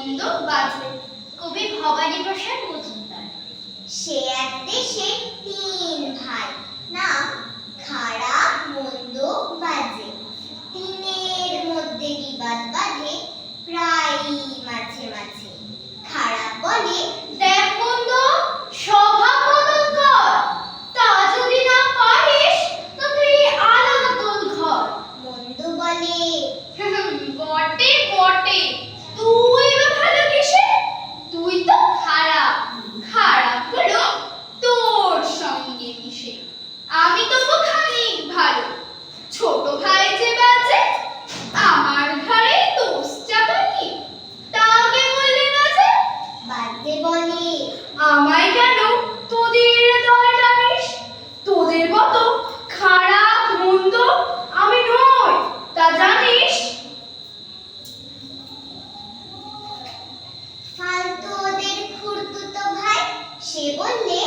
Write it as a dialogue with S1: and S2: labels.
S1: মন্দ বাজে। কবি ভবানীপ্রসাদ মজুমদার।
S2: সে এক দেশে তিন ভাই, নাম খারাপ মন্দ বাজে। তিনের মধ্যে বিবাদ বাঁধে প্রায়ই মাঝে মাঝে। খারাপ বলে,
S1: দেখ মন্দ, স্বভাব বদল কর, তা যদি না পারিস তো তুই আলাদা তোল ঘর।
S2: মন্দ বলে,
S1: বটে বটে, তুই বা ভালো কিসে? তুই তো খারাপ, খারাপ হলো তোর সঙ্গে মিশে। আমি তো খানিক ভালো, ছোট ভাই যে বাজে, আমার ঘরে দোষ চাপানি, তা আগে বললে না যে।
S2: বাজে বলে,
S1: আমায় কেন তোদের দলে টানিস? তোদের মতো খারাপ মন্দ আমি নই, তা জানিস।
S2: ফালতু ওদের খুড়তুতো ভাই, সে বললে,